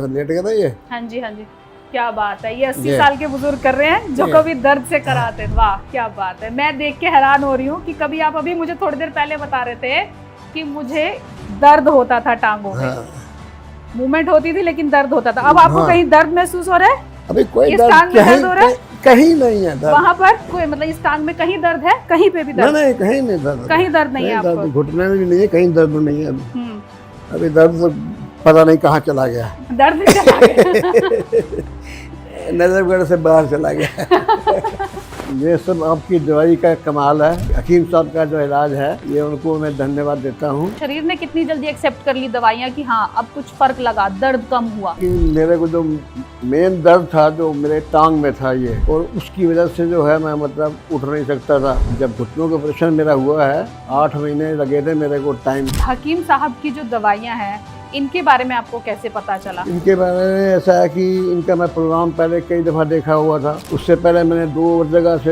Late गया था ये। हाँ जी हाँ जी, क्या बात है। ये 80 साल के बुजुर्ग कर रहे हैं जो कभी दर्द से कराते हैं। वाह क्या बात है। मैं देख के हैरान हो रही हूँ कि कभी आप अभी मुझे थोड़ी देर पहले बता रहे थे कि मुझे दर्द होता था टांगों में। हाँ। मूवमेंट होती थी लेकिन दर्द होता था। अब आपको कहीं दर्द महसूस हो रहा है? अभी कोई इस दर्द टांग में दर्द हो रहा है? कहीं नहीं है दर्द। वहाँ पर कोई मतलब इस टांग में कहीं दर्द है? कहीं पे भी दर्द? नहीं कहीं नहीं दर्द। कहीं दर्द नहीं है आपको? घुटने में भी नहीं है, कहीं दर्द नहीं है अभी। हम्म। अभी दर्द तो पता नहीं कहाँ चला गया। दर्द भी चला गया। नजफगढ़ से बाहर चला गया। ये सब आपकी दवाई का कमाल है। हकीम साहब का जो इलाज है ये उनको मैं धन्यवाद देता हूँ। शरीर ने कितनी जल्दी एक्सेप्ट कर ली दवाइयाँ कि हाँ अब कुछ फर्क लगा, दर्द कम हुआ? कि मेरे को जो मेन दर्द था जो मेरे टांग में था ये, और उसकी वजह से जो है मैं मतलब उठ नहीं सकता था। जब घुटनों का ऑपरेशन मेरा हुआ है 8 महीने लगे थे मेरे को टाइम। हकीम साहब की जो दवाइयाँ हैं इनके बारे में आपको कैसे पता चला? इनके बारे में ऐसा है कि इनका मैं प्रोग्राम पहले कई दफ़ा देखा हुआ था। उससे पहले मैंने 2 जगह से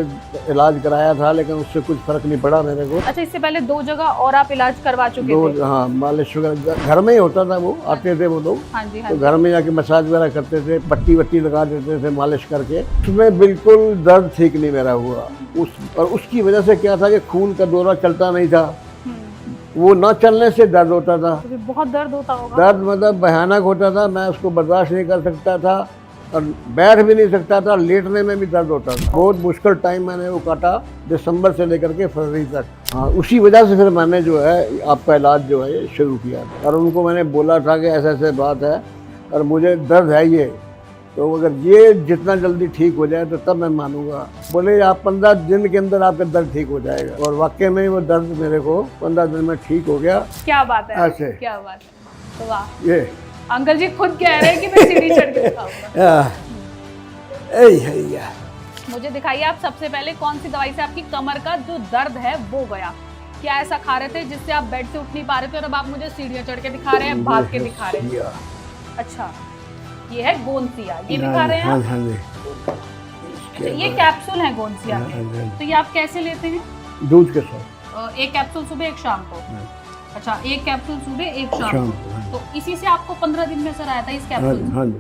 इलाज कराया था लेकिन उससे कुछ फर्क नहीं पड़ा मेरे को। अच्छा, इससे पहले 2 जगह और आप इलाज करवा चुके थे? हाँ, मालिश वगैरह घर में ही होता था। वो आते थे वो लोग, हाँ जी हाँ तो जी। घर में जाके मसाज वगैरह करते थे, पट्टी वट्टी लगा देते थे मालिश करके। उसमें बिल्कुल दर्द ठीक नहीं मेरा हुआ। और उसकी वजह से क्या था कि खून का दौरा चलता नहीं था। वो न चलने से दर्द होता था। तो बहुत दर्द होता होगा? दर्द मतलब भयानक होता था। मैं उसको बर्दाश्त नहीं कर सकता था और बैठ भी नहीं सकता था। लेटने में भी दर्द होता था। बहुत मुश्किल टाइम मैंने वो काटा, दिसंबर से लेकर के फरवरी तक। हाँ, उसी वजह से फिर मैंने जो है आपका इलाज जो है ये शुरू किया था। और उनको मैंने बोला था कि ऐसे ऐसे बात है और मुझे दर्द है ये, तो अगर ये जितना जल्दी ठीक हो जाए तो तब मैं मानूंगा। बोले आप 15 दिन के अंदर आपका दर्द ठीक हो जाएगा। और वाकई में वो दर्द मेरे को 15 दिन में ठीक हो गया। क्या बात है, ऐसे। क्या बात है। तो वाह, ये अंकल जी खुद कह रहे हैं कि मैं सीढ़ी चढ़ के दिखाऊंगा। मुझे दिखाइए आप सबसे पहले कौन सी दवाई से आपकी कमर का जो दर्द है वो गया? क्या ऐसा खा रहे थे जिससे आप बेड से उठ नहीं पा रहे थे और अब आप मुझे सीढ़ियाँ चढ़ के दिखा रहे हैं, भाग के दिखा रहे हैं? अच्छा, ये है गोंसिया, ये भी खा रहे हैं आप? हाँ जी। अच्छा, ये कैप्सूल है गोंसिया के। तो ये आप कैसे लेते हैं? दूध के साथ। एक कैप्सूल सुबह एक शाम को? अच्छा, एक कैप्सूल सुबह एक शाम शाम को। को। तो इसी से आपको 15 दिन में असर आया था इस कैप्सूल से? हाँ जी।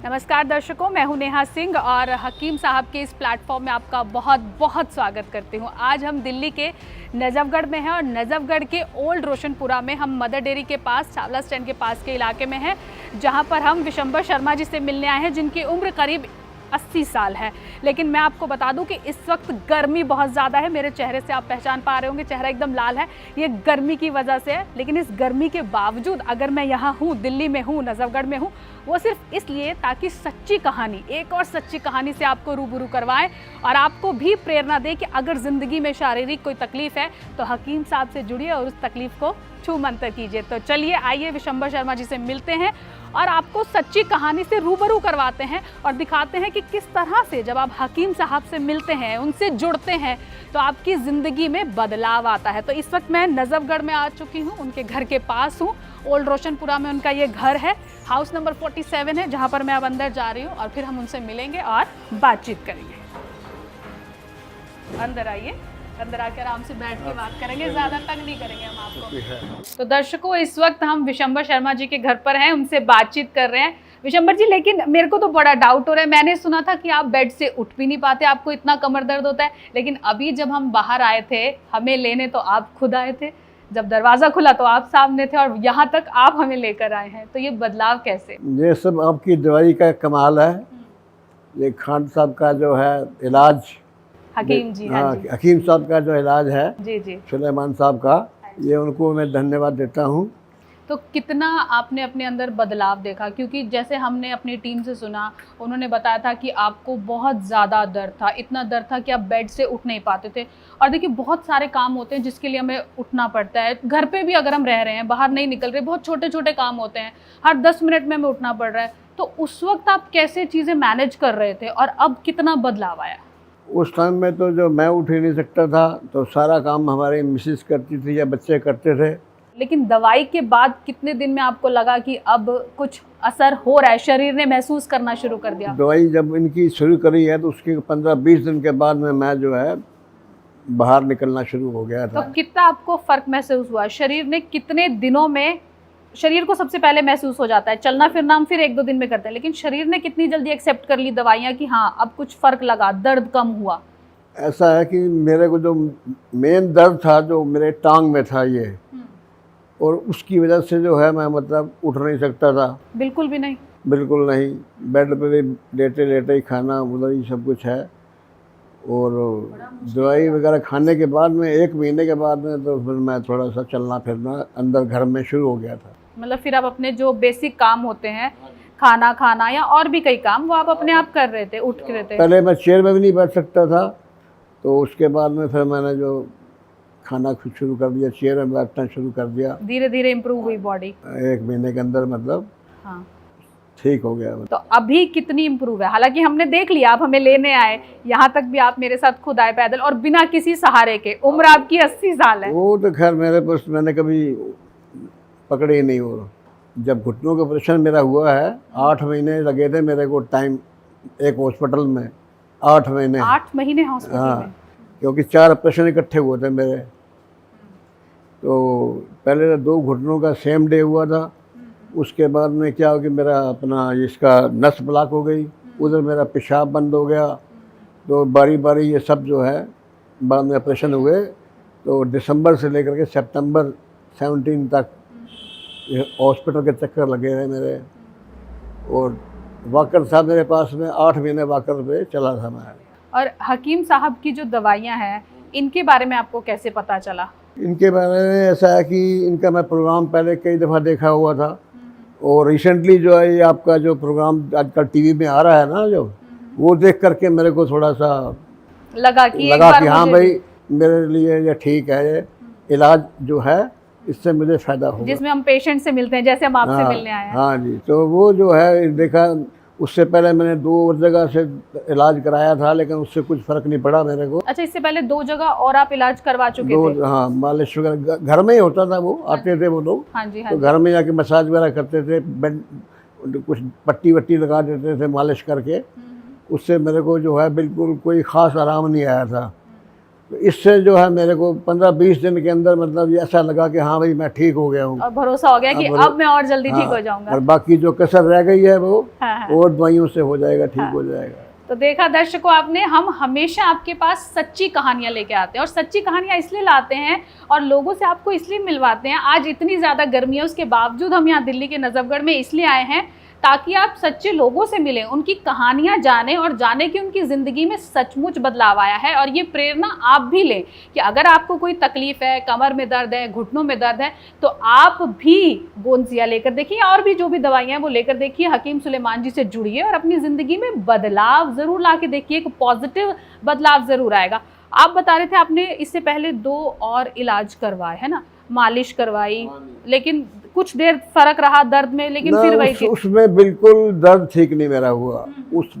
नमस्कार दर्शकों, मैं हूं नेहा सिंह और हकीम साहब के इस प्लेटफॉर्म में आपका बहुत बहुत स्वागत करती हूं। आज हम दिल्ली के नजफगढ़ में हैं और नजफगढ़ के ओल्ड रोशनपुरा में हम मदर डेयरी के पास, चावला स्टैंड के पास के इलाके में हैं, जहां पर हम विशंबर शर्मा जी से मिलने आए हैं जिनकी उम्र करीब 80 साल है। लेकिन मैं आपको बता दूं कि इस वक्त गर्मी बहुत ज़्यादा है। मेरे चेहरे से आप पहचान पा रहे होंगे, चेहरा एकदम लाल है, ये गर्मी की वजह से है। लेकिन इस गर्मी के बावजूद अगर मैं यहाँ हूँ, दिल्ली में हूँ, नजफगढ़ में हूँ, वो सिर्फ इसलिए ताकि सच्ची कहानी, एक और सच्ची कहानी से आपको रूबरू करवाएं और आपको भी प्रेरणा दे कि अगर ज़िंदगी में शारीरिक कोई तकलीफ़ है तो हकीम साहब से जुड़िए और उस तकलीफ़ को छू मंतर कीजिए। तो चलिए आइए विशंबर शर्मा जी से मिलते हैं और आपको सच्ची कहानी से रूबरू करवाते हैं और दिखाते हैं कि किस तरह से जब आप हकीम साहब से मिलते हैं, उनसे जुड़ते हैं, तो आपकी ज़िंदगी में बदलाव आता है। तो इस वक्त मैं नजफगढ़ में आ चुकी हूँ, उनके घर के पास हूँ। ओल्ड रोशनपुरा में उनका ये घर है, हाउस नंबर 47 है, जहाँ पर मैं अब अंदर जा रही हूँ और फिर हम उनसे मिलेंगे और बातचीत करेंगे। अंदर आइए, अंदर आकर आराम से बैठ के बात करेंगे, ज़्यादा तंग नहीं करेंगे हम आपको। तो दर्शकों, इस वक्त हम विशंबर शर्मा जी के घर पर हैं, उनसे बातचीत कर रहे हैं। विशंबर जी, लेकिन मेरे को तो बड़ा डाउट हो रहा है। मैंने सुना था कि आप बेड से उठ भी नहीं पाते, आपको इतना कमर दर्द होता है, लेकिन अभी जब हम बाहर आए थे हमें लेने तो आप खुद आए थे, जब दरवाज़ा खुला तो आप सामने थे और यहाँ तक आप हमें लेकर आए हैं, तो ये बदलाव कैसे? ये सब आपकी दवाई का कमाल है। ये खान साहब का जो है इलाज, हकीम जी, हाँ जी, हकीम साहब का जो इलाज है, जी जी, सुलेमान साहब का, ये उनको मैं धन्यवाद देता हूँ। तो कितना आपने अपने अंदर बदलाव देखा? क्योंकि जैसे हमने अपनी टीम से सुना, उन्होंने बताया था कि आपको बहुत ज़्यादा दर्द था, इतना दर्द था कि आप बेड से उठ नहीं पाते थे। और देखिए, बहुत सारे काम होते हैं जिसके लिए हमें उठना पड़ता है। घर पे भी अगर हम रह रहे हैं, बाहर नहीं निकल रहे, बहुत छोटे छोटे काम होते हैं, हर 10 मिनट में हमें उठना पड़ रहा है। तो उस वक्त आप कैसे चीज़ें मैनेज कर रहे थे और अब कितना बदलाव आया? उस टाइम में तो जो मैं उठ ही नहीं सकता था, तो सारा काम हमारी मिसेस करती थी या बच्चे करते थे। लेकिन दवाई के बाद कितने दिन में आपको लगा कि अब कुछ असर हो रहा है, शरीर ने महसूस करना शुरू कर दिया? दवाई जब इनकी शुरू करी है तो उसके 15-20 दिन के बाद में मैं जो है बाहर निकलना शुरू हो गया तो था। कितना आपको फर्क महसूस हुआ? शरीर ने कितने दिनों में, शरीर को सबसे पहले महसूस हो जाता है, चलना फिरना हम फिर 1-2 दिन में करते हैं, लेकिन शरीर ने कितनी जल्दी एक्सेप्ट कर ली दवाइयाँ कि हाँ अब कुछ फर्क लगा, दर्द कम हुआ? ऐसा है कि मेरे को जो मेन दर्द था जो मेरे टांग में था ये, और उसकी वजह से जो है मैं मतलब उठ नहीं सकता था, बिल्कुल भी नहीं? बिल्कुल नहीं। बेड पे भी लेटे लेटे ही खाना मतलब ये सब कुछ है। और दवाई वगैरह खाने के बाद में 1 महीने के बाद में तो फिर मैं थोड़ा सा चलना फिरना अंदर घर में शुरू हो गया था। मतलब फिर आप अपने जो बेसिक काम होते हैं, खाना खाना या और भी कई काम, वो आप अपने आप कर रहे थे, उठ के रहे थे? पहले मैं चेयर में भी नहीं बैठ सकता था, तो उसके बाद में फिर मैंने जो खाना खुद शुरू कर दिया, चेयर में बैठना शुरू कर दिया। धीरे धीरे इम्प्रूव हुई बॉडी? 1 महीने के अंदर मतलब हाँ। ठीक हो गया। तो अभी कितनी इम्प्रूव है? हालांकि हमने देख लिया, आप हमें लेने आए, यहाँ तक भी आप मेरे साथ खुद आए पैदल और बिना किसी सहारे के। उम्र आपकी 80 साल है। वो तो खैर मेरे पास मैंने कभी पकड़े ही नहीं। वो जब घुटनों का ऑपरेशन मेरा हुआ है 8 महीने लगे थे मेरे को टाइम एक हॉस्पिटल में। 8 महीने। 8 महीने हॉस्पिटल में? हाँ, क्योंकि 4 ऑपरेशन इकट्ठे हुए थे मेरे। तो पहले 2 घुटनों का सेम डे हुआ था। उसके बाद में क्या हो कि मेरा अपना इसका नस ब्लॉक हो गई, उधर मेरा पेशाब बंद हो गया। तो बारी बारी ये सब जो है बाद में ऑपरेशन हुए। तो दिसंबर से लेकर के सितंबर 17 तक हॉस्पिटल के चक्कर लगे रहे मेरे। और वाकर था मेरे पास में, 8 महीने वाकर पे चला था मैं। और हकीम साहब की जो दवाइयाँ हैं, इनके बारे में आपको कैसे पता चला? इनके बारे में ऐसा है कि इनका मैं प्रोग्राम पहले कई दफ़ा देखा हुआ था, और रिसेंटली जो है ये आपका जो प्रोग्राम आजकल टीवी में आ रहा है ना, जो वो देख करके मेरे को थोड़ा सा लगा कि हाँ भाई मेरे लिए ये ठीक है, ये इलाज जो है इससे मुझे फ़ायदा होगा, जिसमें हम पेशेंट से मिलते हैं, जैसे हम आपसे मिलने आए हैं। हाँ जी। तो वो जो है देखा, उससे पहले मैंने 2 और जगह से इलाज कराया था, लेकिन उससे कुछ फ़र्क नहीं पड़ा मेरे को। अच्छा, इससे पहले 2 जगह और आप इलाज करवा चुके थे? हाँ, मालिश वगैरह घर में ही होता था। वो आते थे वो लोग, हाँ जी, हाँ तो जी। घर में जाके मसाज वगैरह करते थे, बेड कुछ पट्टी वट्टी लगा देते थे मालिश करके। उससे मेरे को जो है बिल्कुल कोई ख़ास आराम नहीं आया था। तो इससे जो है मेरे को 15-20 दिन के अंदर मतलब ये ऐसा लगा कि हाँ भाई मैं ठीक हो गया हूँ, और भरोसा हो गया कि अब मैं और जल्दी ठीक हो जाऊंगा। और बाकी जो कसर रह गई है वो हाँ। और दवाइयों से हो जाएगा, ठीक हो जाएगा। तो देखा दर्शकों आपने, हम हमेशा आपके पास सच्ची कहानियां लेके आते हैं, और सच्ची कहानियां इसलिए लाते हैं और लोगों से आपको इसलिए मिलवाते हैं। आज इतनी ज़्यादा गर्मी है, उसके बावजूद हम यहाँ दिल्ली के नजफगढ़ में इसलिए आए हैं ताकि आप सच्चे लोगों से मिलें, उनकी कहानियां जानें और जानें कि उनकी ज़िंदगी में सचमुच बदलाव आया है। और ये प्रेरणा आप भी लें कि अगर आपको कोई तकलीफ़ है, कमर में दर्द है, घुटनों में दर्द है, तो आप भी गोंजिया लेकर देखिए, और भी जो भी दवाइयाँ हैं वो लेकर देखिए, हकीम सुलेमान जी से जुड़िए और अपनी ज़िंदगी में बदलाव ज़रूर ला के देखिए, एक पॉजिटिव बदलाव ज़रूर आएगा। आप बता रहे थे आपने इससे पहले 2 और इलाज करवाए है ना, मालिश करवाई, लेकिन कुछ देर फर्क रहा दर्द में, लेकिन फिर वही उसमें बिल्कुल दर्द ठीक नहीं मेरा हुआ। उस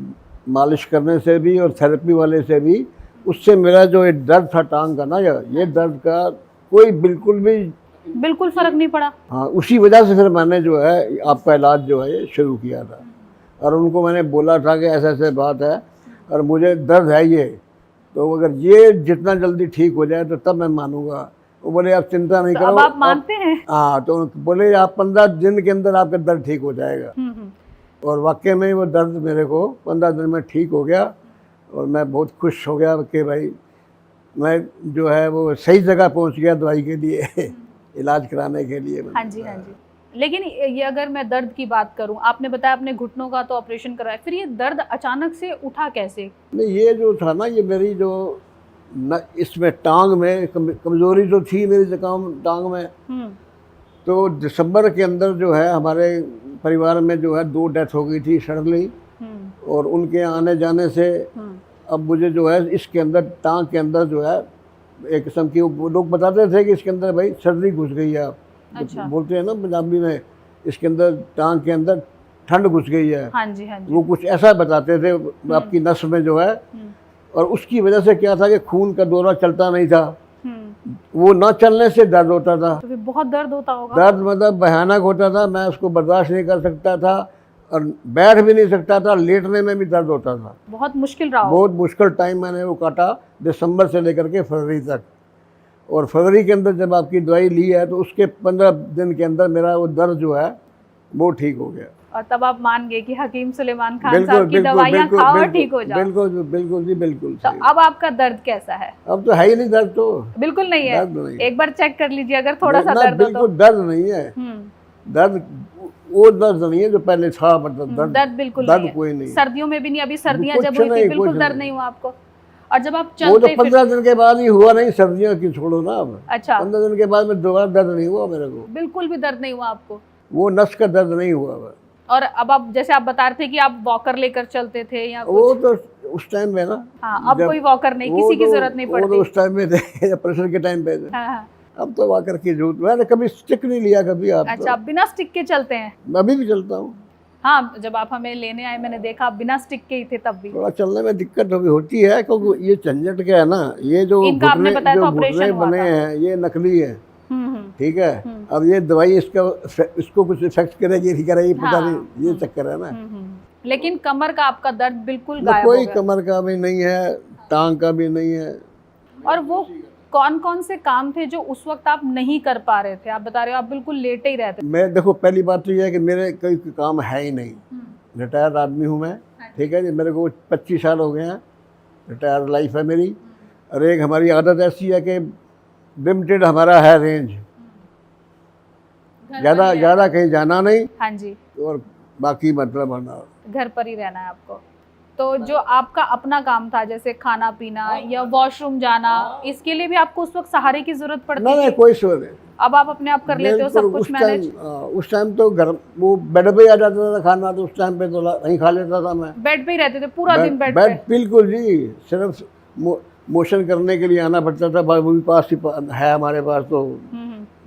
मालिश करने से भी और थेरेपी वाले से भी, उससे मेरा जो ये दर्द था टांग का ना, ये दर्द का कोई बिल्कुल फर्क नहीं पड़ा। हाँ, उसी वजह से फिर मैंने जो है आपका इलाज जो है ये शुरू किया था। और उनको मैंने बोला था कि ऐसे ऐसे बात है और मुझे दर्द है ये, तो अगर ये जितना जल्दी ठीक हो जाए तो तब मैं मानूंगा। वो बोले आप चिंता नहीं करो। अब आप मानते हैं? हाँ, तो बोले आप 15 दिन के अंदर आपका दर्द ठीक हो जाएगा। और वाकई में वो दर्द मेरे को 15 दिन में ठीक हो गया, और मैं बहुत खुश हो गया कि भाई मैं जो है वो सही जगह पहुंच गया दवाई के लिए इलाज कराने के लिए। हाँ जी, हाँ जी। लेकिन ये अगर मैं दर्द की बात करूं, आपने बताया अपने घुटनों का तो ऑपरेशन करवाया, फिर ये दर्द अचानक से उठा कैसे? नहीं, ये जो था ना, ये मेरी जो न इसमें टांग में कमज़ोरी जो थी मेरी टांग में। तो दिसंबर के अंदर जो है हमारे परिवार में जो है 2 डेथ हो गई थी सडनली, और उनके आने जाने से अब मुझे जो है इसके अंदर टांग के अंदर जो है एक किस्म की, वो लोग बताते थे कि इसके अंदर भाई सर्दी घुस गई है। अच्छा। बोलते हैं ना पंजाबी में, इसके अंदर टांग के अंदर ठंड घुस गई है। हाँ जी, हाँ जी। वो कुछ ऐसा बताते थे आपकी नस में जो है। और उसकी वजह से क्या था कि खून का दौरा चलता नहीं था, वो न चलने से दर्द होता था। तो फिर बहुत दर्द होता होगा। दर्द मतलब भयानक होता था, मैं उसको बर्दाश्त नहीं कर सकता था और बैठ भी नहीं सकता था, लेटने में भी दर्द होता था। बहुत मुश्किल रहा होगा। बहुत मुश्किल टाइम मैंने वो काटा, दिसंबर से लेकर के फरवरी तक। और फरवरी के अंदर जब आपकी दवाई ली है तो उसके 15 दिन के अंदर मेरा वो दर्द जो है वो ठीक हो गया। और तब आप मान गए कि हकीम सुलेमान खान साहब की दवाइयाँ खाओ और ठीक हो जाओ। बिल्कुल बिल्कुल जी, बिल्कुल तो सही। अब आपका दर्द कैसा है? अब तो है ही नहीं दर्द, तो बिल्कुल नहीं है। दर्द नहीं। एक बार चेक कर लीजिए अगर थोड़ा सा ना, दर्द हो तो। बिल्कुल दर्द नहीं है। दर्द वो दर्द नहीं है जो पहले था, मतलब दर्द बिल्कुल दर्द नहीं है। कोई नहीं। सर्दियों में भी नहीं, अभी सर्दियां कुछ जब हुई थी नहीं, बिल्कुल कुछ दर्द नहीं। नहीं हुआ आपको? और जब आप वो तो चलते 15 दिन के बाद ही हुआ, नहीं सर्दियों की छोड़ो ना अब। अच्छा, 15 दिन के बाद में दोबारा दर्द नहीं हुआ मेरे को, बिल्कुल भी दर्द नहीं हुआ आपको? वो नस का दर्द नहीं हुआ अब। और अब आप जैसे आप बता रहे थे कि आप वॉकर लेकर चलते थे या कुछ? वो तो उस टाइम में ना। हाँ, अब कोई वॉकर नहीं, किसी की जरूरत नहीं वो तो पड़ती। उस टाइम में थे जब प्रेशर के टाइम पे थे। हाँ, हाँ। अब तो वाकर की जरूरत, मैंने कभी स्टिक नहीं लिया कभी। आप अच्छा, आप बिना स्टिक के चलते हैं? मैं अभी भी चलता हूँ। हाँ, जब आप हमें लेने आए मैंने देखा आप बिना स्टिक के ही थे तब भी। थोड़ा चलने में दिक्कत होती है क्योंकि ये झंझट क्या है ना, ये जो इनका आपने घुटने बताया जो था ऑपरेशन घुटने हुआ बने था। हैं ये नकली है, हम्म। ठीक है। अब ये दवाई इसको कुछ इफेक्ट करेगी नहीं करेगी पता हाँ। नहीं, ये चक्कर है ना। लेकिन कमर का आपका दर्द बिल्कुल गायब कोई हो गया। कमर का भी नहीं है, टांग का भी नहीं है। और वो कौन कौन से काम थे जो उस वक्त आप नहीं कर पा रहे थे? आप बता रहे हो आप बिल्कुल लेटे ही रहते। मैं देखो, पहली बात तो ये है कि मेरे कोई काम है ही नहीं, रिटायर्ड आदमी हूँ मैं, ठीक है जी। मेरे को 25 साल हो गए हैं, रिटायर्ड लाइफ है मेरी। और एक हमारी आदत ऐसी है कि लिमिटेड हमारा है रेंज, ज़्यादा कहीं जाना नहीं। हाँ जी, और बाकी मतलब बना घर पर ही रहना है आपको। तो जो आपका अपना काम था जैसे खाना पीना या वॉशरूम जाना, इसके लिए भी आपको उस वक्त सहारे की जरूरत पड़ती नहीं, थी? कोई शोर नहीं। अब आप अपने आप कर लेते हो सब कुछ मैनेज? उस टाइम तो घर वो बेड पे आ जाता था खाना, तो उस टाइम पे तो नहीं खा लेता था मैं। बेड पे ही रहते थे पूरा दिन? बेड पे? बिल्कुल जी, सिर्फ मोशन करने के लिए आना पड़ता था, बाबू के पास ही है हमारे पास, तो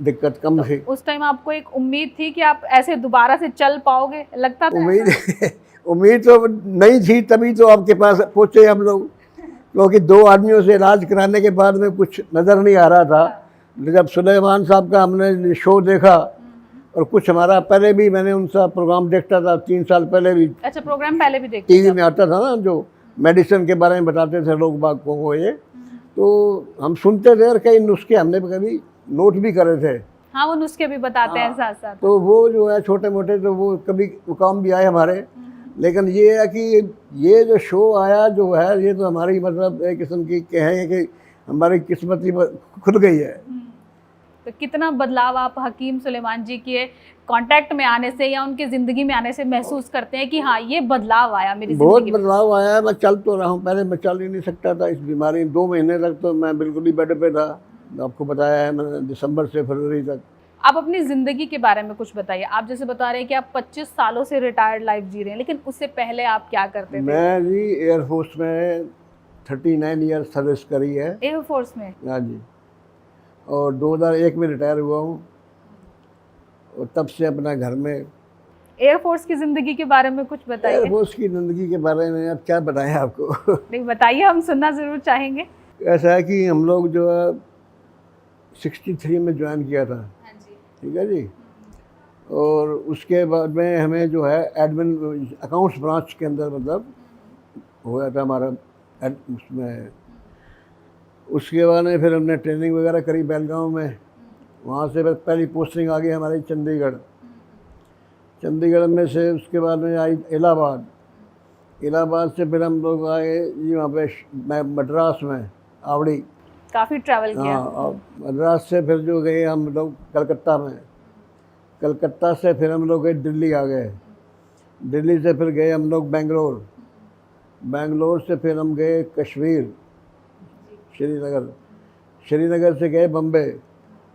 दिक्कत कम थी। उस टाइम आपको एक उम्मीद थी कि आप ऐसे दोबारा से चल पाओगे, लगता था? उम्मीद तो नहीं थी, तभी तो आपके पास पहुंचे हम लोग, क्योंकि 2 आदमियों से इलाज कराने के बाद में कुछ नज़र नहीं आ रहा था। जब सुलेमान साहब का हमने शो देखा, और कुछ हमारा पहले भी मैंने उनका प्रोग्राम देखता था 3 साल पहले भी। अच्छा, प्रोग्राम पहले भी देखते टीवी में आता था ना, जो मेडिसिन के बारे में बताते थे लोग बाग को, ये तो हम सुनते थे और कई नुस्खे हमने कभी नोट भी करे थे। हाँ, वो नुस्खे भी बताते हैं साथ साथ। तो वो जो है छोटे मोटे, तो वो कभी वो काम भी आए हमारे। लेकिन ये है कि ये जो शो आया जो है, ये तो हमारी मतलब एक किस्म की कहें कि हमारी किस्मत ही खुल गई है। तो कितना बदलाव आप हकीम सुलेमान जी के कांटेक्ट में आने से या उनकी ज़िंदगी में आने से महसूस करते हैं कि हाँ, ये बदलाव आया मेरी बहुत ज़िंदगी में? बदलाव आया है। मैं चल तो रहा हूँ, पहले मैं चल ही नहीं सकता था इस बीमारी। 2 महीने तक तो मैं बिल्कुल ही बेड पे था, आपको बताया है मैंने, दिसंबर से फरवरी तक। आप अपनी ज़िंदगी के बारे में कुछ बताइए। आप जैसे बता रहे हैं कि आप 25 सालों से रिटायर्ड लाइफ जी रहे हैं, लेकिन उससे पहले आप क्या करते थे? मैं जी एयरफोर्स में 39 ईयर सर्विस करी है। एयरफोर्स में? हाँ जी, और 2001 में रिटायर हुआ हूँ, और तब से अपना घर में। एयरफोर्स की ज़िंदगी के बारे में कुछ बताइए। एयरफोर्स की ज़िंदगी के बारे में अब क्या बताएं आपको। नहीं बताइए, हम सुनना ज़रूर चाहेंगे। ऐसा है कि हम लोग जो है 63 में ज्वाइन किया था, ठीक है जी। और उसके बाद में हमें जो है एडमिन अकाउंट्स ब्रांच के अंदर मतलब हुआ था हमारा उसमें। उसके बाद में फिर हमने ट्रेनिंग वगैरह करी बेलगांव में। वहाँ से बस पहली पोस्टिंग आ गई हमारी चंडीगढ़। चंडीगढ़ में से उसके बाद में आई इलाहाबाद। इलाहाबाद से फिर हम लोग आए जी वहाँ पे मद्रास में, आवड़ी। काफ़ी ट्रैवल किया। हाँ, और मद्रास से फिर जो गए हम लोग कलकत्ता में। कलकत्ता से फिर हम लोग गए दिल्ली आ गए। दिल्ली से फिर गए हम लोग बेंगलोर। बेंगलोर से फिर हम गए कश्मीर, श्रीनगर। श्रीनगर से गए बम्बे,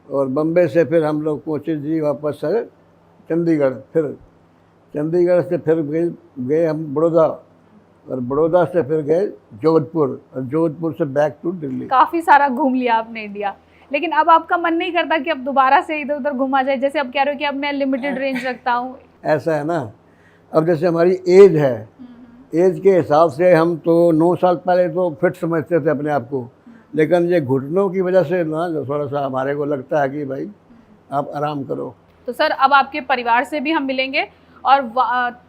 और बम्बे से फिर हम लोग पहुँचे जी वापस है चंडीगढ़। फिर चंडीगढ़ से फिर गए हम बड़ौदा, और बड़ौदा से फिर गए जोधपुर, और जोधपुर से बैक टू दिल्ली। काफ़ी सारा घूम लिया आपने इंडिया। लेकिन अब आपका मन नहीं करता कि अब दोबारा से इधर उधर घूमा जाए? जैसे अब कह रहे हो कि अब मैं लिमिटेड रेंज रखता हूँ। ऐसा है ना, अब जैसे हमारी एज है, एज के हिसाब से हम तो 9 साल पहले तो फिट समझते थे अपने आप को, लेकिन ये घुटनों की वजह से ना जो थोड़ा सा हमारे को लगता है कि भाई आप आराम करो। तो सर अब आपके परिवार से भी हम मिलेंगे और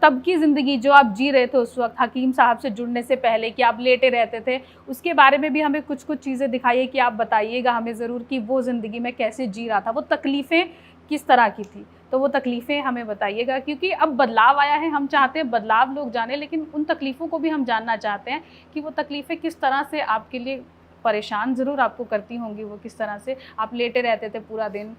तब की ज़िंदगी जो आप जी रहे थे उस वक्त हकीम साहब से जुड़ने से पहले कि आप लेटे रहते थे, उसके बारे में भी हमें कुछ कुछ चीज़ें दिखाइए कि आप बताइएगा हमें ज़रूर कि वो ज़िंदगी में कैसे जी रहा था, वो तकलीफ़ें किस तरह की थी। तो वो तकलीफ़ें हमें बताइएगा, क्योंकि अब बदलाव आया है, हम चाहते हैं बदलाव लोग जाने, लेकिन उन तकलीफ़ों को भी हम जानना चाहते हैं कि वो तकलीफ़ें किस तरह से आपके लिए परेशान ज़रूर आपको करती होंगी, वो किस तरह से आप लेटे रहते थे पूरा दिन।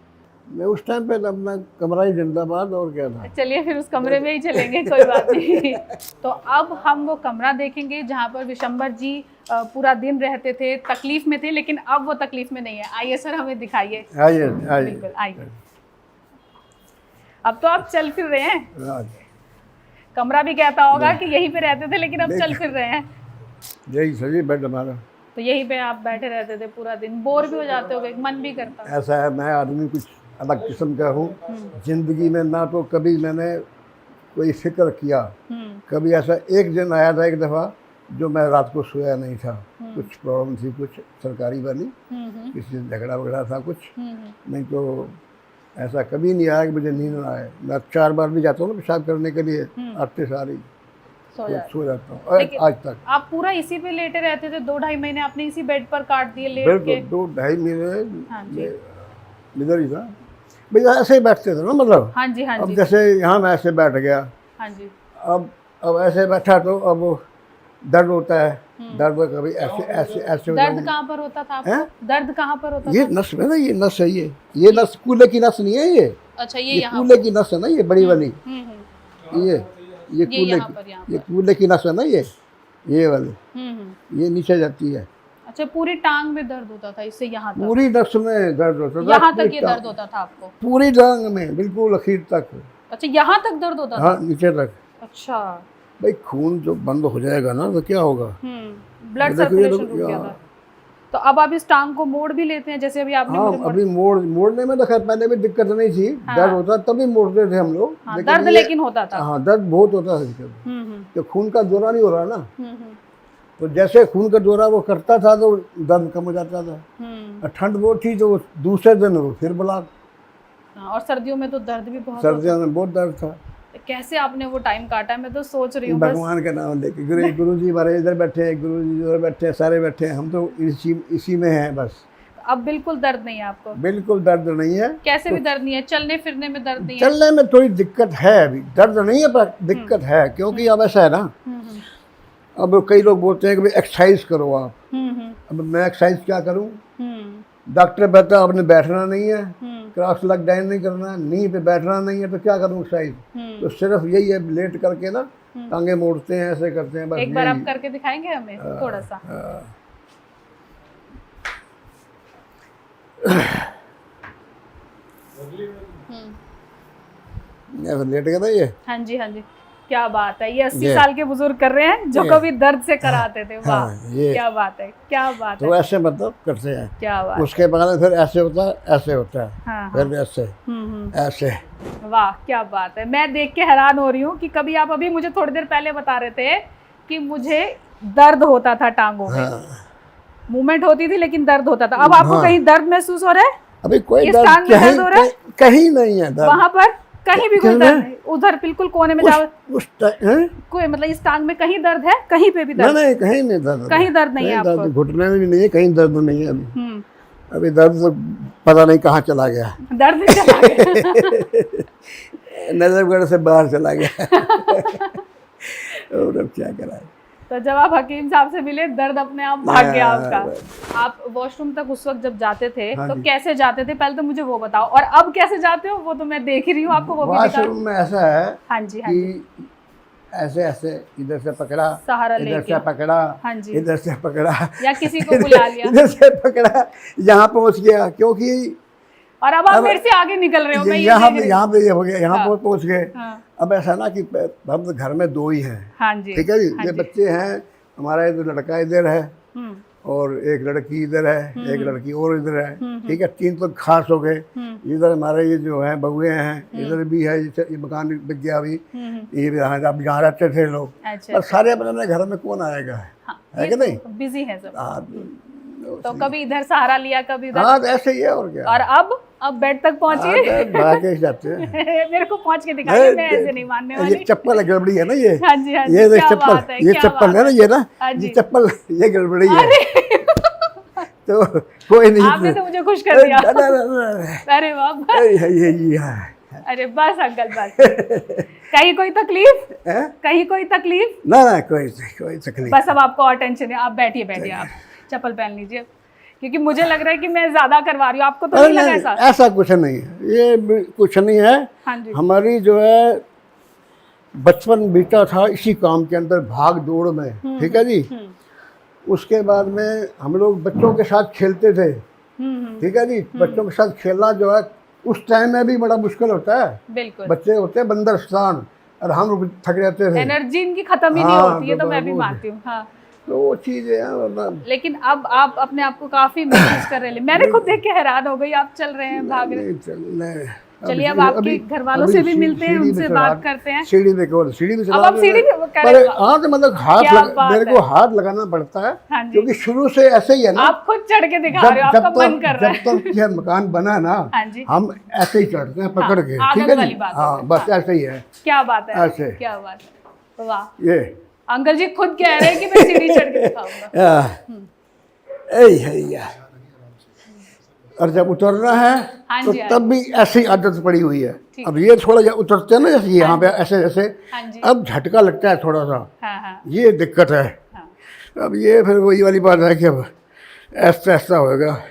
मैं उस टाइम पे अपना कमरा ही जिंदाबाद, और क्या था। चलिए फिर उस कमरे में ही चलेंगे, कोई बात नहीं। तो अब हम वो कमरा देखेंगे जहाँ पर विशंबर जी पूरा दिन रहते थे, तकलीफ में थे, लेकिन अब वो तकलीफ में नहीं है। आइए सर, हमें दिखाइए। आइए आइए। बिल्कुल आइए। अब तो आप चल फिर रहे हैं। आइए। कमरा भी कहता होगा कि यहीं पे रहते थे, लेकिन अब चल फिर रहे हैं। यही सही बेड हमारा। तो यहीं पे आप बैठे रहते थे पूरा दिन, बोर भी हो जाते होगे, मन भी करता। ऐसा है, मैं आदमी कुछ अलग किस्म का हूँ। जिंदगी में ना तो कभी मैंने कोई फिक्र किया, कभी ऐसा एक दिन आया था एक दफ़ा जो मैं रात को सोया नहीं था, कुछ प्रॉब्लम थी, कुछ सरकारी वाली, किसी से झगड़ा वगड़ा था कुछ, नहीं तो ऐसा कभी नहीं आया कि मुझे नींद ना आए। मैं 4 बार भी जाता हूँ ना पेशाब करने के लिए, आते सारी सो जाता हूँ आज तक। आप पूरा इसी पे लेटे रहते थे? 2-2.5 महीने आपने इसी बेड पर काट दिए लेट के? बिल्कुल 2-2.5 महीने इधर ही था भैया, ऐसे ही बैठते थे ना, मतलब। हाँ जी, हाँ जी। अब जैसे यहाँ मैं ऐसे बैठ गया, हाँ जी। अब ऐसे बैठा तो अब दर्द होता है, दर्द कभी ऐसे ऐसे ऐसे। दर्द कहाँ पर होता था आपको? दर्द कहाँ पर होता था? ये नस में ना, ये नस है, ये नस कूल्हे की नस नहीं है ये। अच्छा, ये कूल्हे की नस है ना, ये बड़ी वाली, ये कूल्हे की नस है ना, ये वाली, ये नीचे जाती है। अच्छा, पूरी टांग में दर्द होता था इससे यहाँ तक? पूरी नस में दर्द होता था, यहाँ तक ये दर्द होता था आपको? पूरी टांग में, बिल्कुल आखिर तक। अच्छा, यहाँ तक दर्द होता था? हाँ, नीचे तक। अच्छा भाई, खून जो बंद हो जाएगा ना तो क्या होगा, ब्लड सर्कुलेशन रुक गया था। तो अब आप इस टांग को मोड़ भी लेते हैं, जैसे अभी आपने? हाँ, अभी मोड़ने में तो खैर पहले भी दिक्कत नहीं थी। दर्द होता तभी मोड़ते थे हम लोग। दर्द लेकिन होता था। हाँ, दर्द बहुत होता था, तो खून का दौरा नहीं हो रहा ना, तो जैसे खून का दौरा वो करता था तो दर्द कम हो जाता था। ठंड बहुत थी तो दूसरे दिन वो फिर ब्लॉक। और सर्दियों में तो दर्द भी बहुत, सर्दियों में बहुत दर्द था। कैसे आपने वो टाइम काटा? मैं तो सोच रही हूँ भगवान का नाम लेके। गुरु जी हमारे इधर बैठे, गुरु जी उधर बैठे, सारे बैठे, हम तो इसी में हैं बस। अब बिल्कुल दर्द नहीं है आपको? बिल्कुल दर्द नहीं है। कैसे भी दर्द नहीं है? चलने फिरने में दर्द नहीं है? चलने में थोड़ी दिक्कत है, अभी दर्द नहीं है पर दिक्कत है, क्योंकि अब ऐसा है ना, अब कई लोग बोलते हैं कि भाई एक्सरसाइज करो आप। अब मैं एक्सरसाइज क्या करूं? डॉक्टर कहता है आपने बैठना नहीं है, क्रॉस लेग डाउन नहीं करना, नी पे बैठना नहीं है, तो क्या करूं एक्सरसाइज? तो सिर्फ यही है, लेट करके ना टांगे मोड़ते हैं, ऐसे करते हैं बस। एक बार आप करके दिखाएंगे हमें थोड़ा सा? लेट गया था ये। हाँ जी, हाँ जी। क्या बात है, ये 80 साल के बुजुर्ग कर रहे हैं जो कभी दर्द से कराते थे। वाह, क्या बात है, क्या बात है। तो ऐसे मतलब करते हैं, क्या बात। उसके बाद में फिर ऐसे होता है, ऐसे होता है, हाँ, फिर ऐसे ऐसे। वाह, क्या बात है। मैं देख के हैरान हो रही हूँ कि कभी आप अभी मुझे थोड़ी देर पहले बता रहे थे कि मुझे दर्द होता था टांगों में, मूवमेंट होती थी लेकिन दर्द होता था। अब आपको कहीं दर्द महसूस हो रहा है? अभी कोई इस टांग में दर्द हो रहा है? कहीं नहीं है दर्द। वहाँ पर कहीं भी कोई दर्द नहीं? उधर बिल्कुल कोने में जाओ, कोई मतलब इस टांग में कहीं दर्द है? कहीं पे भी दर्द? नहीं, कहीं नहीं दर्द, कहीं दर्द नहीं है आपको? घुटने में भी नहीं है, कहीं दर्द नहीं है अभी। अभी दर्द तो पता नहीं कहाँ चला गया, दर्द चला गया। नजफगढ़ से बाहर चला गया। और अब क्या करा। तो जब आप हकीम साहब से मिले, दर्द अपने आप भाग गया आपका। आप वॉशरूम तक उस वक्त जब जाते थे तो कैसे जाते थे, पहले तो मुझे वो बताओ, और अब कैसे जाते हो वो तो मैं देख ही रही हूँ, आपको वो भी दिखा। वॉशरूम में ऐसा है, हाँ जी, हाँ जी, ऐसे ऐसे इधर से पकड़ा, सहारा इधर लेके, से पकड़ा, हाँ जी, इधर से पकड़ा, या किसी को बुला लिया, इधर से पकड़ा, यहाँ पहुँच गया, क्योंकि और अब आप मेरे से आगे निकल रहे हो। मैं यहाँ पे ये हो गया, यहाँ पहुँच गए। हाँ। अब ऐसा ना कि हम तो घर में 2 ही हैं, हाँ जी, ठीक है जी, ये बच्चे हैं, हमारा एक लड़का इधर है और एक लड़की इधर है, एक लड़की और इधर है, ठीक है, 3 तो खास हो गए। इधर हमारे ये जो है बहुए हैं, इधर भी है, ये मकान बिक गया अभी, ये अब यहाँ रहते थे लोग, और सारे अपने घर में कौन आएगा, है कि नहीं? बिजी है सब। तो कभी इधर सहारा लिया, कभी इधर। हाँ, ऐसे ही है और क्या। और अब बेड तक पहुंचे। भागे जाते हैं। मेरे को पहुंच के दिखाइए, मैं ऐसे नहीं मानने वाली। ये चप्पल गड़बड़ी है ना ये। हाँ जी, हाँ जी, ये क्या चप्पल, बात है, ये क्या चप्पल बात है ना, ये ना, हाँ ये जी। चप्पल ये गड़बड़ी है। अरे तो कोई नहीं। आपने तो मुझे खुश कर दिया। अरे वाह, ये अरे बस अंकल बस। कहीं कोई तकलीफ, कहीं कोई तकलीफ? ना ना, कोई तकलीफ। बस अब आपको और टेंशन है। आप बैठिए बैठिए, आप चप्पल पहन लीजिए, क्योंकि मुझे लग रहा है कि मैं ज्यादा करवा रही हूँ। आपको तो नहीं लगा ऐसा? ऐसा कुछ नहीं है, ये कुछ नहीं है। हाँ जी। हमारी जो है बचपन बीता था इसी काम के अंदर, भाग दौड़ में, ठीक है जी। उसके बाद में हम लोग बच्चों के साथ खेलते थे, ठीक है जी। बच्चों के साथ खेलना जो है उस टाइम में भी बड़ा मुश्किल होता है। बिल्कुल, बच्चे होते हैं बंदरस्तान और हम थक जाते थे। एनर्जी इनकी खत्म ही नहीं हाँ, होती है, तो मैं भी वो- मानती हूँ। हाँ, तो वो चीज़ है वरना लेकिन अब आप अपने आप को काफी महसूस कर रहे हैं। मैंने खुद देख के हैरान हो गई, आप चल रहे हैं, भाग रहे हैं। नहीं चलने। चलिए, अब आपके घर वालों से भी मिलते हैं, उनसे बात करते हैं। सीढ़ी में कौन, सीढ़ी में अब आप सीढ़ी में पर हाँ, तो मतलब मेरे को हाथ लगाना पड़ता है, हाँ जी। क्योंकि शुरू से ऐसे ही है ना। आप खुद चढ़ के दिखा रहे हो, आपका मन कर रहा है। जब तक यह मकान बना ना, हाँ जी। हम ऐसे ही चढ़ते हैं पकड़ के, आदत ठीक है वाली जी। बात हाँ, है। बस ऐसे ही है। क्या बात है, ऐसे। क्या बात है, वाह। ये अंकल जी खुद कह रहे हैं कि मैं सीढ़ी चढ़ के दिखाऊंगा। या और जब उतरना है हाँ तो जी, हाँ तब भी ऐसी आदत पड़ी हुई है। ठीक। अब ये थोड़ा जब उतरते हैं ना, जैसे यहाँ पे ऐसे जैसे, हाँ जी, अब झटका लगता है थोड़ा सा, हाँ हाँ ये दिक्कत है। हाँ। अब ये फिर वही वाली बात है कि अब ऐसा ऐसा होएगा।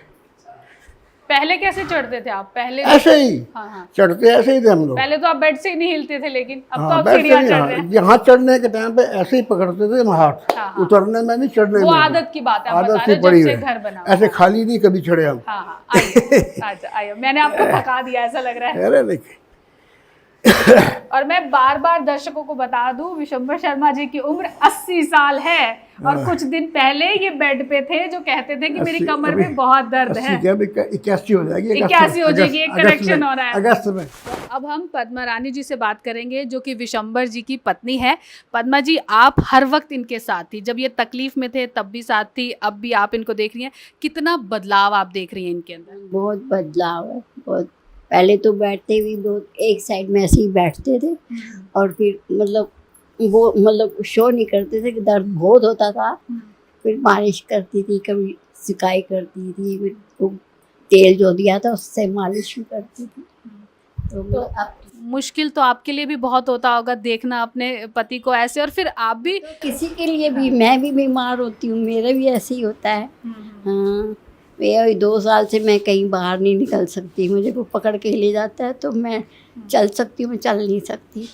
पहले कैसे चढ़ते थे आप? पहले ऐसे ही हाँ हाँ, चढ़ते, ऐसे ही थे हम लोग। पहले तो आप बेड से ही नहीं हिलते थे, लेकिन अब तो हाँ, आप बैठ सीढ़ियाँ के चढ़ यहाँ रहे हैं। यहाँ चढ़ने के टाइम पे ऐसे ही पकड़ते थे हम हाथ, हाँ, हाँ। उतरने में भी चढ़ने में वो भी। आदत की बात है, आप बता आदत रहे सी हो, पड़ी जब है, से घर बना हुआ। ऐसे खाली नहीं कभी चढ़े हम। हाँ हाँ, आइए, अच्छा आइए, मैंने आपको थका दिया ऐसा लग रहा है। अरे नहीं, और मैं बार बार दर्शकों को बता दूं, विशंबर शर्मा जी की उम्र 80 साल है, और कुछ दिन पहले ये बेड पे थे जो कहते थे कि मेरी 80 कमर अभी में बहुत दर्द है। 81 हो जाएगी, 81 हो जाएगी, एक करेक्शन हो रहा है। अगस्त में। अब हम पद्मा रानी जी से बात करेंगे, जो कि विशंबर जी की पत्नी है। पद्मा जी, आप हर वक्त इनके साथ थी, जब ये तकलीफ में थे तब भी साथ थी, अब भी आप इनको देख रही हैं। कितना बदलाव आप देख रही हैं इनके अंदर? बहुत बदलाव है, बहुत। पहले तो बैठते भी बहुत एक साइड में ऐसे ही बैठते थे, और फिर मतलब शो नहीं करते थे कि दर्द बहुत होता था। फिर मालिश करती थी, कभी सिकाई करती थी, फिर वो तेल जो दिया था उससे मालिश भी करती थी। तो अब मुश्किल तो आपके लिए भी बहुत होता होगा देखना अपने पति को ऐसे, और फिर आप भी तो किसी के लिए भी, मैं भी बीमार होती हूँ, मेरा भी ऐसे ही होता है। हाँ, मैं 2 साल से मैं कहीं बाहर नहीं निकल सकती, मुझे को पकड़ के ले जाता है तो मैं चल सकती हूँ, मैं चल नहीं सकती।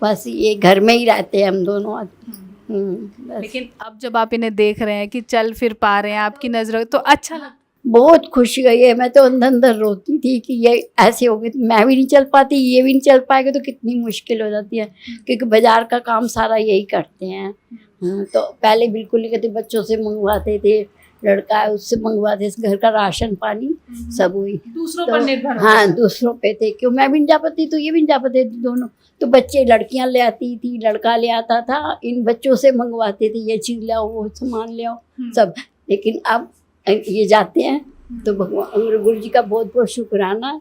बस ये घर में ही रहते हैं हम दोनों आदमी। बस लेकिन अब जब आप इन्हें देख रहे हैं कि चल फिर पा रहे हैं, आपकी नजर, तो अच्छा लगता है। बहुत खुशी गई है। मैं तो अंदर अंदर रोती थी कि ये ऐसे हो गई तो मैं भी नहीं चल पाती, ये भी नहीं चल पाएगा तो कितनी मुश्किल हो जाती है, क्योंकि बाजार का काम सारा यही करते हैं। हाँ, तो पहले बिल्कुल नहीं करते, बच्चों से मंगवाते थे, लड़का है उससे मंगवाते, घर का राशन पानी सब हुई दूसरों तो पर निर्भर हो। हाँ, दूसरों पे थे, क्यों मैं भी नहीं जा पाती तो ये भी नहीं जा पाते थे दोनों। तो बच्चे, लड़कियां ले आती थी, लड़का ले आता था, इन बच्चों से मंगवाते थे, ये चीज़ लाओ, वो सामान ले आओ सब। लेकिन अब ये जाते हैं तो भगवान गुरु जी का बहुत बहुत शुक्राना,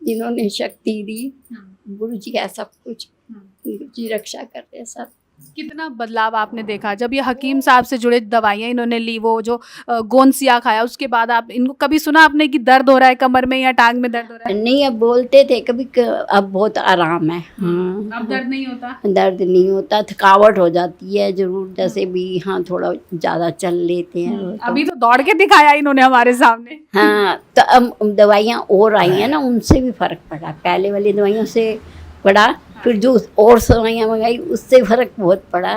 जिन्होंने शक्ति दी। गुरु जी का सब कुछ, गुरु जी रक्षा कर रहे हैं सब। कितना बदलाव आपने देखा जब ये हकीम साहब से जुड़े दवाइयाँ इन्होंने ली, वो जो गोंदसिया खाया, उसके बाद आप इनको कभी सुना आपने कि दर्द हो रहा है कमर में या टांग में दर्द हो रहा है? नहीं, अब बोलते थे कभी अब बहुत आराम है। हाँ, अब दर्द नहीं होता? दर्द नहीं होता, थकावट हो जाती है जरूर, जैसे भी हाँ थोड़ा ज़्यादा चल लेते हैं वो तो। अभी तो दौड़ के दिखाया इन्होंने हमारे सामने। हाँ, तो अब दवाइयाँ और आई हैं ना, उनसे भी फर्क पड़ा, पहले वाली दवाइयों से पड़ा, फिर जो और दवाइयाँ मंगाई उससे फर्क बहुत पड़ा।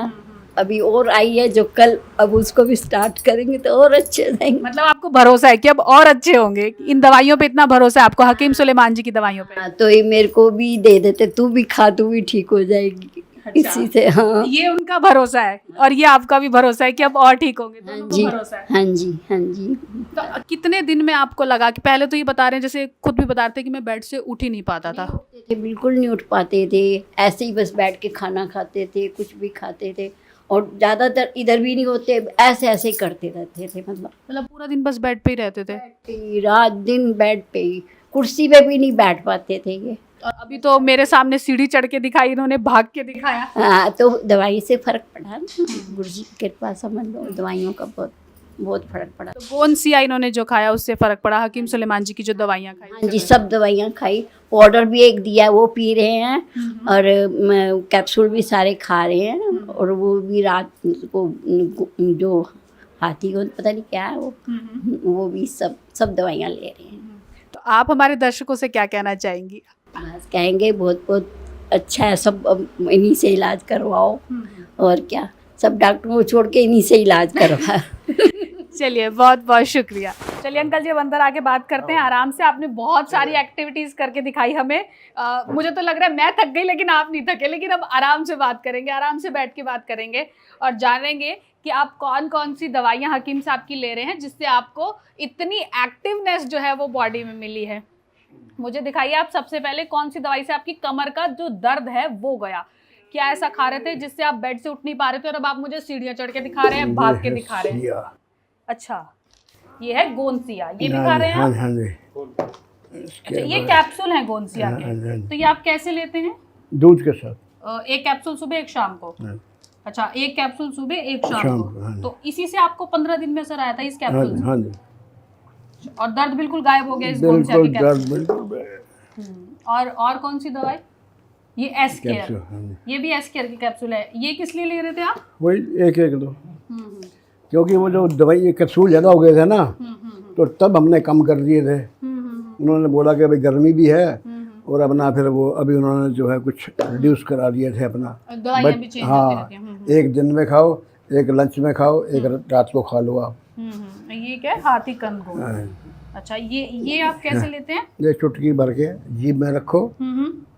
अभी और आई है जो कल, अब उसको भी स्टार्ट करेंगे तो और अच्छे हो जाएंगे। मतलब आपको भरोसा है कि अब और अच्छे होंगे? इन दवाइयों पे इतना भरोसा है आपको, हकीम सुलेमान जी की दवाइयों पे? हाँ, तो ये मेरे को भी दे देते, तू भी खा, तू भी ठीक हो जाएगी। इसी से हाँ ये उनका भरोसा है, और ये आपका भी भरोसा है कि अब और ठीक होंगे, दोनों जी, को भरोसा है। हाँ जी, हाँ जी। तो कितने दिन में आपको लगा कि, पहले तो ये बता रहे हैं, जैसे खुद भी बता रहे थे कि मैं बेड से उठ ही नहीं पाता था? बिल्कुल नहीं उठ पाते थे, ऐसे ही बस बैठ के खाना खाते थे, कुछ भी खाते थे, और ज़्यादातर इधर भी नहीं होते, ऐसे ऐसे ही करते रहते थे। मतलब पूरा दिन बस बेड पे ही रहते थे। बेड पे ही, रात दिन बेड पे ही, कुर्सी पे भी नहीं बैठ पाते थे ये। और अभी तो मेरे सामने सीढ़ी चढ़ के दिखाई, इन्होंने भाग के दिखाया। हाँ, तो दवाई से फर्क पड़ा ना, गुरु जी की कृपा समझ लो, दवाइयों का बहुत फर्क पड़ा। तो गोंसिया इन्होंने जो खाया उससे फर्क पड़ा। हकीम सुलेमान जी की जो दवाइयाँ खाई। हाँ जी, सब दवाइयाँ खाई, पाउडर भी एक दिया वो पी रहे हैं, और कैप्सूल भी सारे खा रहे हैं, और वो भी रात को जो हाथी को पता नहीं क्या है वो भी सब दवाइयाँ ले रहे हैं। तो आप हमारे दर्शकों से क्या कहना चाहेंगी? बस कहेंगे बहुत बहुत अच्छा है, सब अब इन्हीं से इलाज करवाओ, और क्या, सब डॉक्टरों को छोड़ के इन्हीं से इलाज करवाओ। चलिए, बहुत बहुत शुक्रिया। चलिए अंकल जी, अब अंदर आके बात करते हैं आराम से। आपने बहुत सारी एक्टिविटीज़ करके दिखाई हमें। मुझे तो लग रहा है मैं थक गई, लेकिन आप नहीं थके। लेकिन अब आराम से बात करेंगे, आराम से बैठ के बात करेंगे और जानेंगे कि आप कौन कौन सी दवाइयाँ हकीम साहब की ले रहे हैं जिससे आपको इतनी एक्टिवनेस जो है वो बॉडी में मिली है। मुझे दिखाइए, आप सबसे पहले कौन सी दवाई से आपकी कमर का जो दर्द है वो गया? क्या ऐसा खा रहे थे जिससे आप बेड से उठ नहीं पा रहे थे और अब आप मुझे सीढ़ियाँ चढ़ के दिखा रहे हैं, भाग के दिखा रहे हैं? अच्छा, ये है गोंसिया, ये भी खा रहे हैं आप? हाँ जी। अच्छा, ये कैप्सूल है गोंसिया के। तो ये आप कैसे लेते हैं? दूध के साथ। एक कैप्सूल सुबह, एक शाम को? अच्छा, एक कैप्सूल सुबह, एक शाम शाम को। को, हाँ जी। तो इसी से आपको 15 दिन में असर आया था इस कैप्सूल से? हाँ जी, और दर्द बिल्कुल गायब हो गया इस गोंसिया बिल्कुल के कैप्सूल? दर्द बिल्कुल। और कौन सी दवाई? ये एस केयर, कैप्सूल, हाँ जी। ये भी एस केयर की कैप्सूल है। ये किस लिए ले रहे थे आप? वही एक एक दो, क्योंकि वो जो दवाई ये कैप्सूल ज़्यादा हो गए थे ना, तो तब हमने कम कर दिए थे। उन्होंने बोला कि भाई गर्मी भी है, और अपना फिर वो अभी उन्होंने जो है कुछ रिड्यूस करा दिए थे अपना। दवाइयाँ भी चेंज होती हाँ, रहती हैं। एक दिन में खाओ, एक लंच में खाओ, एक रात को खा लो आप। ये क्या है? हाथी कंद गोंद। हाँ। अच्छा, ये आप कैसे लेते हैं? ये चुटकी भर के जीभ में रखो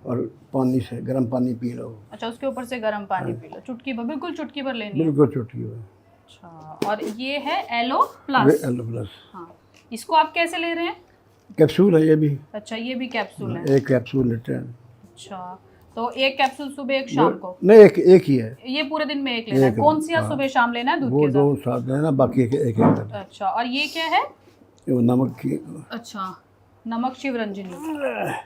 और पानी से गर्म पानी पी लो। अच्छा, उसके ऊपर से गर्म पानी पी लो, चुटकी भर, बिल्कुल चुटकी भर लेनी है? बिल्कुल चुटकी भर। अच्छा, और ये है एलो प्लस। Yellow plus. हाँ, इसको आप कैसे ले रहे हैं? कैप्सूल है ये भी। अच्छा, ये भी कैप्सूल है। एक कैप्सूल लेते हैं। अच्छा, तो एक कैप्सूल सुबह, एक शाम को? नहीं, एक ही है। ये पूरे दिन में एक लेना है? कौन सी सुबह शाम लेना है दूध वो के दो साथ? साथ लेना, बाकी एक एक लेना। अच्छा, और ये क्या है? वो नमक की। अच्छा, नमक शिवरंजनी।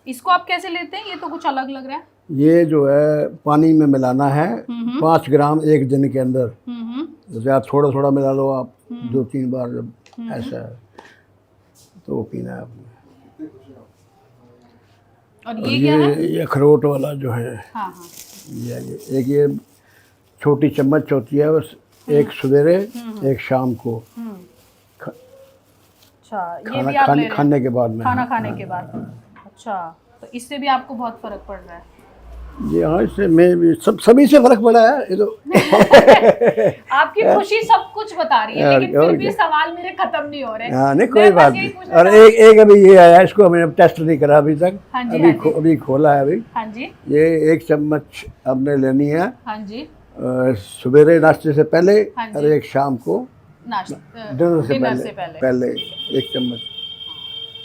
इसको आप कैसे लेते हैं? ये तो कुछ अलग लग रहा है। ये जो है पानी में मिलाना है, 5 ग्राम एक दिन के अंदर। जैसे आप थोड़ा थोड़ा मिला लो आप 2-3 बार, जब ऐसा है तो वो पीना है आपने। और ये क्या है? ये अखरोट वाला जो है, हाँ हाँ, ये छोटी चम्मच होती है, बस एक सवेरे एक शाम को, अच्छा, ये भी आप ले रहे हैं? खाने के बाद में। खाना खाने के बाद। अच्छा, तो इससे भी आपको बहुत फर्क पड़ रहा है? जी हाँ, इससे मैं सभी से फर्क पड़ा है ये तो। आपकी खुशी सब कुछ बता रही है, लेकिन फिर भी सवाल मेरे खत्म नहीं हो रहे। हाँ, नहीं कोई बात नहीं। और एक अभी ये आया, इसको हमने टेस्ट नहीं करा अभी तक। हाँ जी, अभी खोला है अभी। हाँ जी, ये 1 चम्मच आपने लेनी है। हाँ जी, सवेरे नाश्ते से पहले, हाँ जी, और एक शाम को डिनर से पहले 1 चम्मच।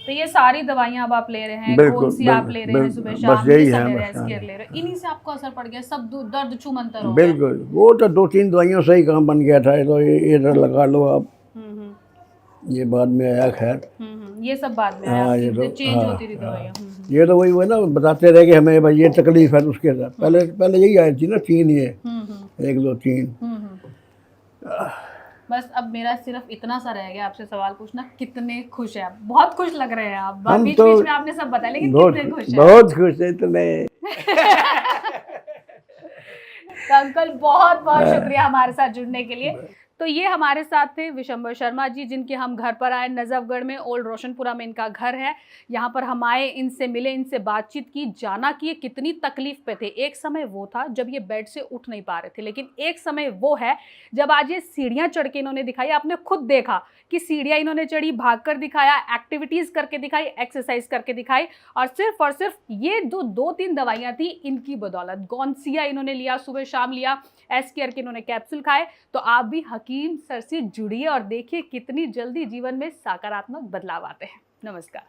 तो ये सारी दवाइयाँ अब आप ले रहे हैं, कौन सी आप ले रहे हैं? सुबह शाम बस यही है, ले रहे हैं, इन्हीं से आपको असर पड़ गया? सब दर्द छूमंतर हो गया? बिल्कुल, वो तो 2-3 दवाइयों से ही काम बन गया था। तो ये लगा लो आप। ये बाद में आया, खैर ये सब बाद में हाँ, आया, ये तो चेंज होती रही दवाइयाँ। ये तो वही हुआ ना, बताते रहे कि हमें भाई ये तकलीफ है, उसके साथ पहले यही आई थी ना, 3 ये 1 2 3। बस अब मेरा सिर्फ इतना सा रह गया आपसे सवाल पूछना, कितने खुश हैं आप? बहुत खुश लग रहे हैं आप। हम बीच तो बीच में आपने सब बताया, लेकिन कितने खुश हैं? बहुत खुश है इतने। तो अंकल बहुत बहुत शुक्रिया हमारे साथ जुड़ने के लिए। तो ये हमारे साथ थे विशंबर शर्मा जी, जिनके हम घर पर आए। नजफगढ़ में ओल्ड रोशनपुरा में इनका घर है। यहाँ पर हम आए, इनसे मिले, इनसे बातचीत की, जाना कि ये कितनी तकलीफ पे थे। एक समय वो था जब ये बेड से उठ नहीं पा रहे थे, लेकिन एक समय वो है जब आज ये सीढ़ियाँ चढ़ के इन्होंने दिखाई। आपने खुद देखा कि सीढ़ियाँ इन्होंने चढ़ी, भाग कर दिखाया, एक्टिविटीज़ करके दिखाई, एक्सरसाइज करके दिखाई। और सिर्फ ये जो 2-3 दवाइयाँ थी, इनकी बदौलत। गोंसिया इन्होंने लिया, सुबह शाम लिया, एस केयर के इन्होंने कैप्सूल खाए। तो आप भी हकीम सर से जुड़िए और देखिए कितनी जल्दी जीवन में सकारात्मक बदलाव आते हैं। नमस्कार।